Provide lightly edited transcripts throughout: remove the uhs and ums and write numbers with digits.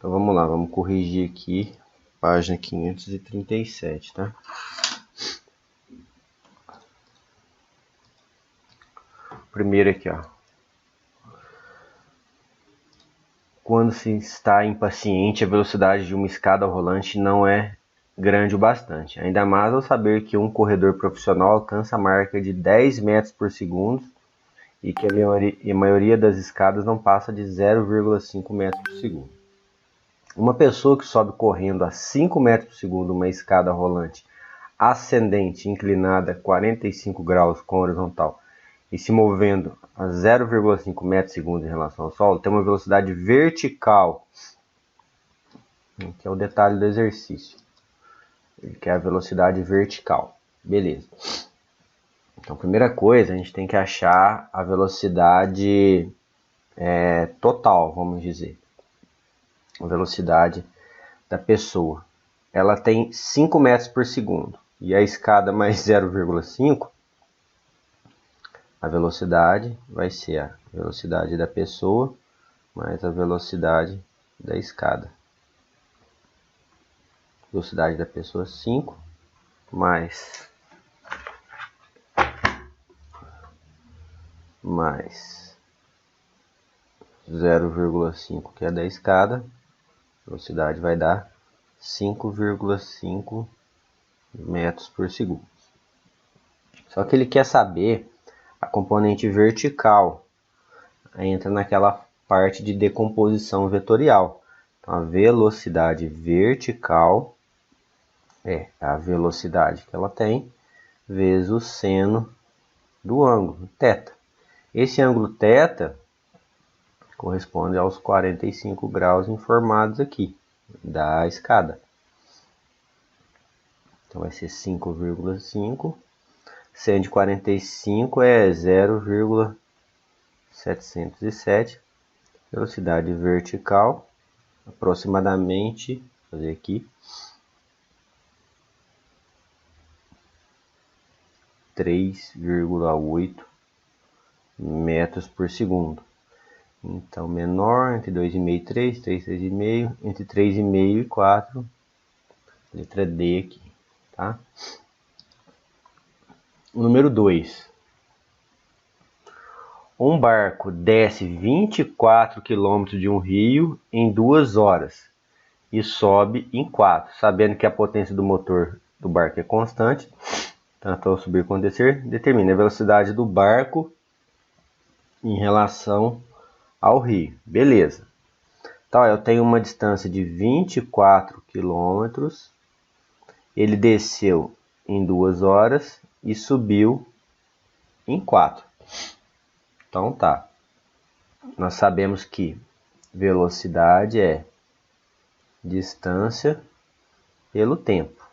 Então vamos lá, vamos corrigir aqui, página 537, tá? Primeiro aqui, ó. Quando se está impaciente, a velocidade de uma escada rolante não é grande o bastante. Ainda mais ao saber que um corredor profissional alcança a marca de 10 metros por segundo e que a maioria das escadas não passa de 0,5 metros por segundo. Uma pessoa que sobe correndo a 5 metros por segundo uma escada rolante ascendente inclinada 45 graus com horizontal e se movendo a 0,5 metros por segundo em relação ao solo, tem uma velocidade vertical, que é o detalhe do exercício, que é a velocidade vertical. Beleza. Então, primeira coisa, a gente tem que achar a velocidade total, vamos dizer. A velocidade da pessoa. Ela tem 5 metros por segundo. E a escada mais 0,5, a velocidade vai ser a velocidade da pessoa mais a velocidade da escada. Velocidade da pessoa 5 mais 0,5 que é da escada, a velocidade vai dar 5,5 metros por segundo. Só que ele quer saber a componente vertical, aí entra naquela parte de decomposição vetorial. Então, a velocidade vertical é a velocidade que ela tem vezes o seno do ângulo, θ. Esse ângulo θ corresponde aos 45 graus informados aqui da escada. Então vai ser 5,5. Seno de 45 é 0,707. Velocidade vertical, aproximadamente, vou fazer aqui, 3,8 metros por segundo. Então, menor, entre 2,5 e 3, 3, 3,5, entre 3,5 e 4, letra D aqui, tá? O número 2. Um barco desce 24 km de um rio em 2 horas e sobe em 4, sabendo que a potência do motor do barco é constante, tanto ao subir quanto descer, determina a velocidade do barco em relação ao rio. Beleza. Então, eu tenho uma distância de 24 km, ele desceu em 2 horas e subiu em 4. Então tá. Nós sabemos que velocidade é distância pelo tempo.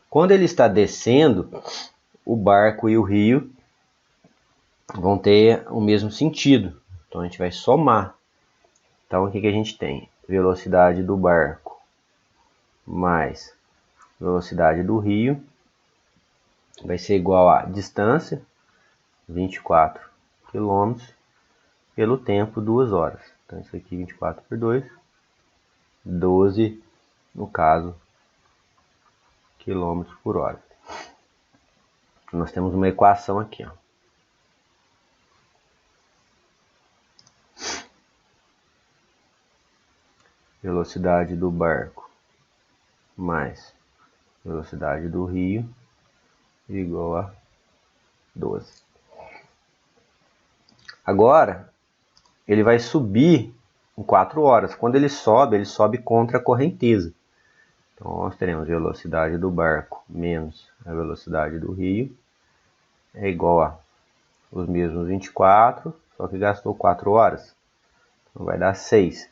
Quando ele está descendo, o barco e o rio vão ter o mesmo sentido. Então a gente vai somar. Então o que a gente tem? Velocidade do barco mais velocidade do rio vai ser igual a distância, 24 km, pelo tempo, 2 horas. Então isso aqui 24 por 2, 12, no caso, km por hora. Nós temos uma equação aqui, ó. Velocidade do barco mais velocidade do rio igual a 12. Agora, ele vai subir em 4 horas. Quando ele sobe contra a correnteza. Então, nós teremos velocidade do barco menos a velocidade do rio é igual a os mesmos 24, só que gastou 4 horas. Então, vai dar 6.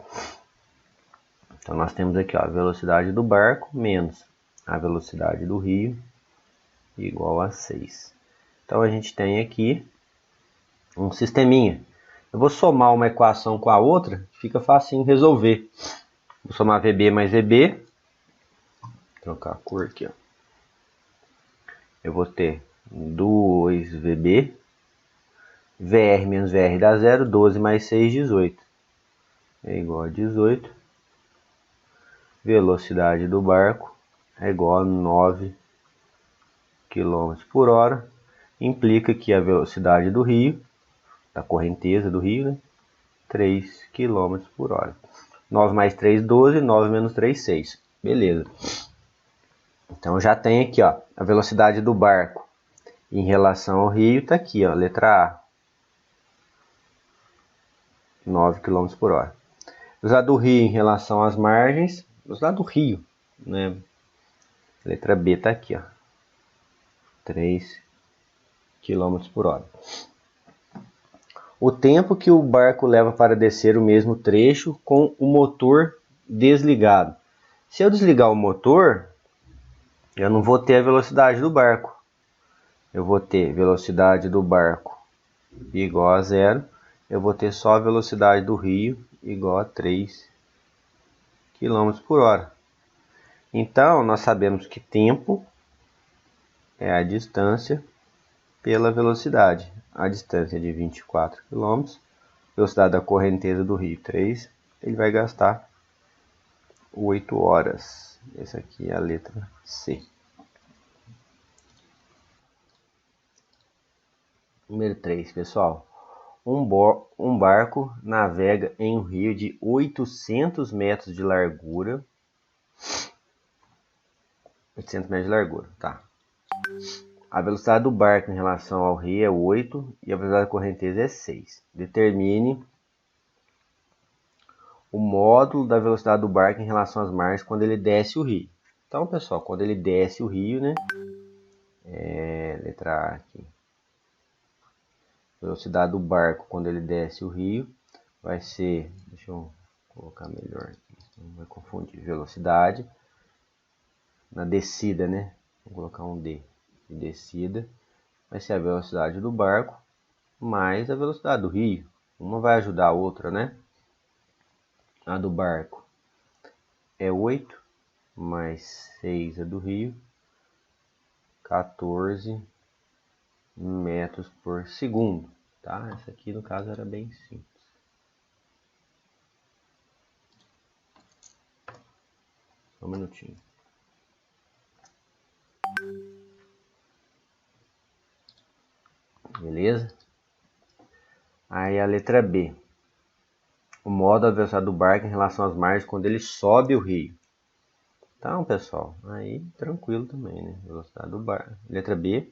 Então, nós temos aqui ó, a velocidade do barco menos a velocidade do rio igual a 6. Então, a gente tem aqui um sisteminha. Eu vou somar uma equação com a outra, fica fácil resolver. Vou somar VB mais VB. Vou trocar a cor aqui, ó. Eu vou ter 2VB. VR menos VR dá 0, 12 mais 6, 18. é igual a 18. Velocidade do barco é igual a 9 km por hora. Implica que a velocidade do rio, da correnteza do rio, né, 3 km por hora. 9 mais 3, 12. 9 menos 3, 6. Beleza. Então já tem aqui, ó, a velocidade do barco em relação ao rio, está aqui, ó, letra A, 9 km por hora. Velocidade do rio em relação às margens, velocidade do rio, né? Letra B está aqui, ó, 3 km por hora. O tempo que o barco leva para descer o mesmo trecho com o motor desligado. Se eu desligar o motor, eu não vou ter a velocidade do barco. Eu vou ter velocidade do barco igual a 0. Eu vou ter só a velocidade do rio igual a 3 km por hora. Então, nós sabemos que tempo é a distância pela velocidade. A distância é de 24 km. Velocidade da correnteza do rio 3. Ele vai gastar 8 horas. Essa aqui é a letra C. Número 3, pessoal. Um barco navega em um rio de 800 metros de largura. 800 metros de largura, tá. A velocidade do barco em relação ao rio é 8 e a velocidade da correnteza é 6. Determine o módulo da velocidade do barco em relação às margens quando ele desce o rio. Então, pessoal, quando ele desce o rio, né? Letra A aqui. Velocidade do barco quando ele desce o rio vai ser, deixa eu colocar melhor aqui, não vai confundir, velocidade na descida, né? Vou colocar um D de descida, vai ser a velocidade do barco mais a velocidade do rio. Uma vai ajudar a outra, né? A do barco é 8 mais 6 a do rio, 14 metros por segundo, tá? Essa aqui no caso era bem simples. Só um minutinho. Beleza? Aí a letra B. O modo da velocidade do barco em relação às margens quando ele sobe o rio. Então, pessoal, aí tranquilo também, né? Velocidade do barco. Letra B,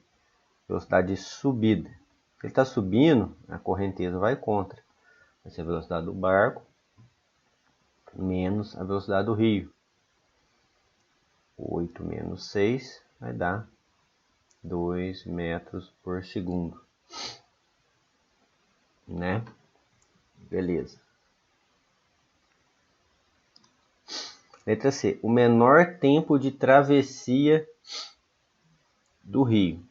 velocidade de subida. Se ele está subindo, a correnteza vai contra. Vai ser a velocidade do barco menos a velocidade do rio. 8 menos 6 vai dar 2 metros por segundo. Né? Beleza. Letra C. O menor tempo de travessia do rio.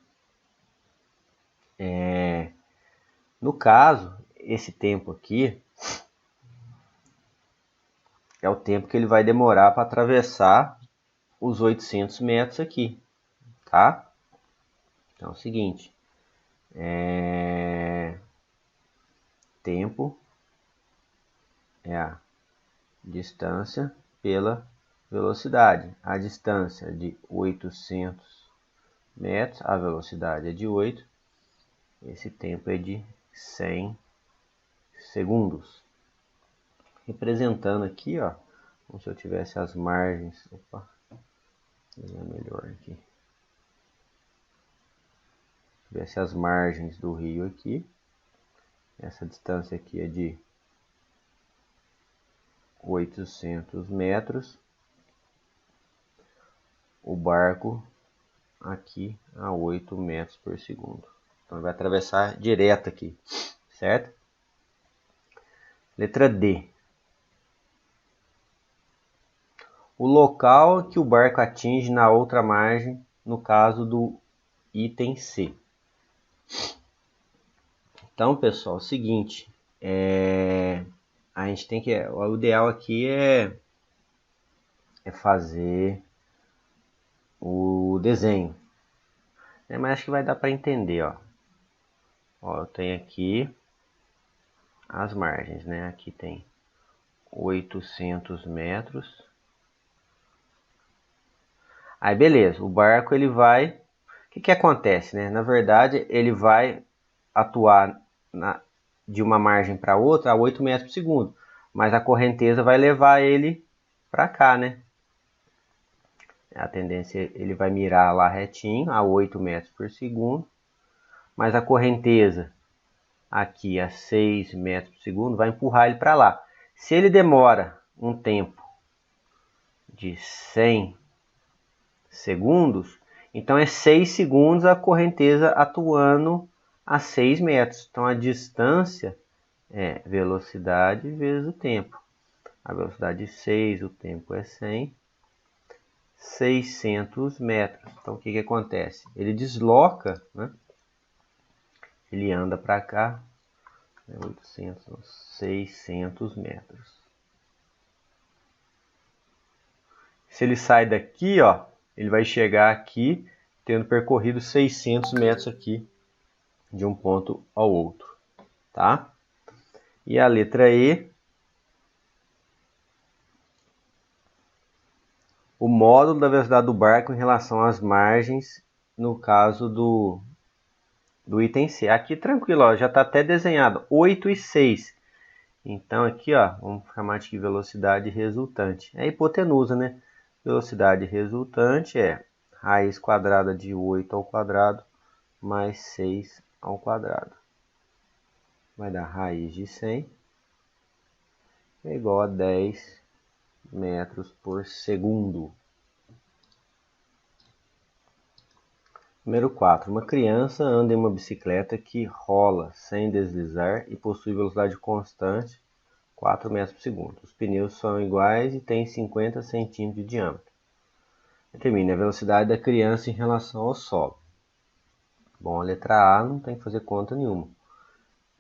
No caso, esse tempo aqui é o tempo que ele vai demorar para atravessar os 800 metros aqui, tá? Então é o seguinte, tempo é a distância pela velocidade. A distância é de 800 metros, a velocidade é de 8, esse tempo é de 100 segundos. Representando aqui, ó, como se eu tivesse as margens, opa, vou melhor aqui. Tivesse as margens do rio aqui, essa distância aqui é de 800 metros, o barco aqui a 8 metros por segundo. Então vai atravessar direto aqui, certo? Letra D. O local que o barco atinge na outra margem, no caso do item C. Então, pessoal, é o seguinte, a gente tem que, o ideal aqui é fazer o desenho, né? Mas acho que vai dar para entender, ó. Ó, eu tenho aqui as margens, né? Aqui tem 800 metros. Aí beleza, o barco ele vai... O que acontece, né? Na verdade, ele vai atuar de uma margem para outra a 8 metros por segundo. Mas a correnteza vai levar ele para cá, né? A tendência, ele vai mirar lá retinho a 8 metros por segundo. Mas a correnteza aqui a 6 metros por segundo vai empurrar ele para lá. Se ele demora um tempo de 100 segundos, então é 6 segundos a correnteza atuando a 6 metros. Então a distância é velocidade vezes o tempo. A velocidade é 6, o tempo é 100, 600 metros. Então o que acontece? Ele desloca, né? Ele anda para cá, 800, 600 metros. Se ele sai daqui, ó, ele vai chegar aqui tendo percorrido 600 metros aqui de um ponto ao outro, tá? E a letra E, o módulo da velocidade do barco em relação às margens, no caso do item C. Aqui tranquilo, ó, já está até desenhado, 8 e 6. Então aqui, ó, vamos chamar de velocidade resultante. É a hipotenusa, né? Velocidade resultante é raiz quadrada de 8 ao quadrado mais 6 ao quadrado. Vai dar raiz de 100 é igual a 10 metros por segundo. Número 4. Uma criança anda em uma bicicleta que rola sem deslizar e possui velocidade constante, 4 metros por segundo. Os pneus são iguais e têm 50 centímetros de diâmetro. Determine a velocidade da criança em relação ao solo. Bom, a letra A não tem que fazer conta nenhuma.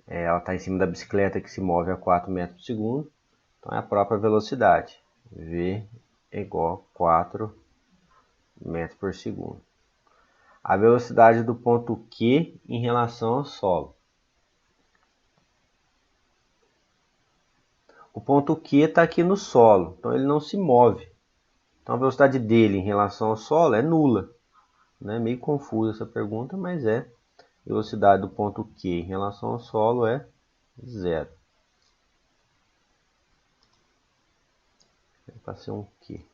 Ela está em cima da bicicleta que se move a 4 metros por segundo. Então é a própria velocidade. V é igual a 4 metros por segundo. A velocidade do ponto Q em relação ao solo. O ponto Q está aqui no solo, então ele não se move. Então a velocidade dele em relação ao solo é nula. É meio confusa essa pergunta, mas é. A velocidade do ponto Q em relação ao solo é 0. Para ser um Q.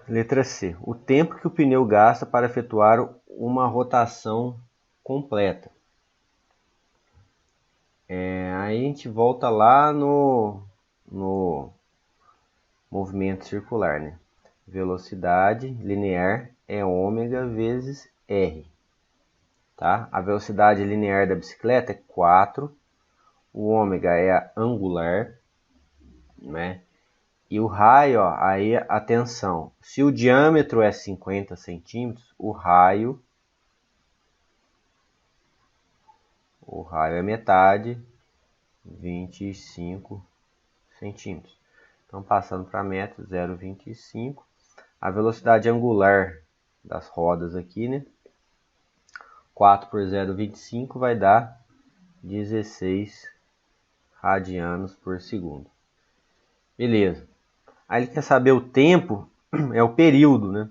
Letra C. O tempo que o pneu gasta para efetuar uma rotação completa. Aí a gente volta lá no movimento circular, né? Velocidade linear é ômega vezes R. Tá? A velocidade linear da bicicleta é 4. O ômega é a angular, né? E o raio, ó, aí atenção, se o diâmetro é 50 centímetros, o raio é metade, 25 centímetros. Então, passando para metros, 0,25. A velocidade angular das rodas aqui, né? 4 por 0,25 vai dar 16 radianos por segundo. Beleza. Aí ele quer saber o tempo, é o período, né?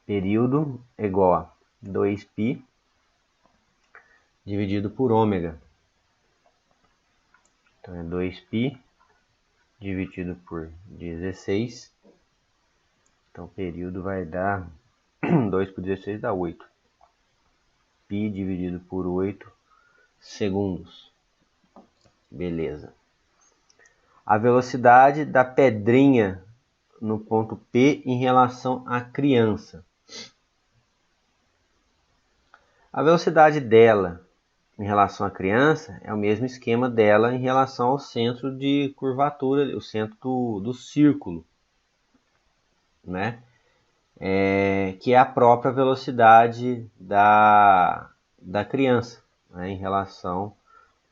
Período é igual a 2π dividido por ômega. Então é 2π dividido por 16. Então o período vai dar 2 por 16 dá 8. Π dividido por 8 segundos. Beleza. A velocidade da pedrinha no ponto P em relação à criança. A velocidade dela em relação à criança é o mesmo esquema dela em relação ao centro de curvatura, o centro do círculo, né? Que é a própria velocidade da criança, né? Em relação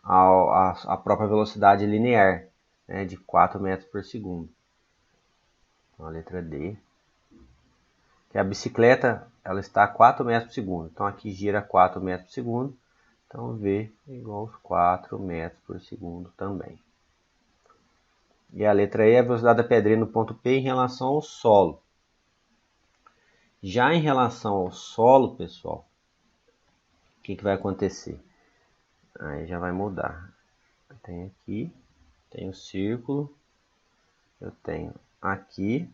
à própria velocidade linear, né? De 4 metros por segundo. Então, a letra D. que a bicicleta ela está a 4 metros por segundo. Então aqui gira 4 metros por segundo. Então V é igual aos 4 metros por segundo também. E a letra E é a velocidade da pedrinha no ponto P em relação ao solo. Já em relação ao solo, pessoal, o que vai acontecer? Aí já vai mudar. Eu tenho aqui, tenho o círculo, eu tenho aqui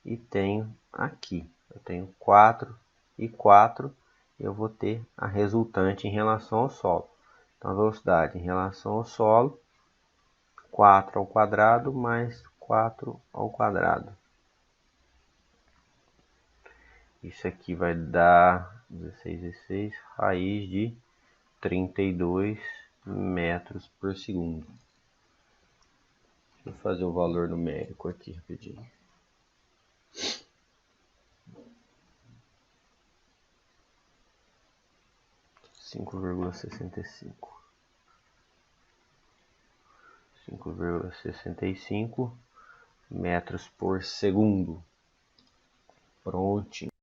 e tenho aqui. Eu tenho 4 e 4, eu vou ter a resultante em relação ao solo. Então a velocidade em relação ao solo, 4 ao quadrado mais 4 ao quadrado. Isso aqui vai dar 16 raiz de 32 metros por segundo. Deixa eu fazer o valor numérico aqui rapidinho. 5,65 metros por segundo. Prontinho.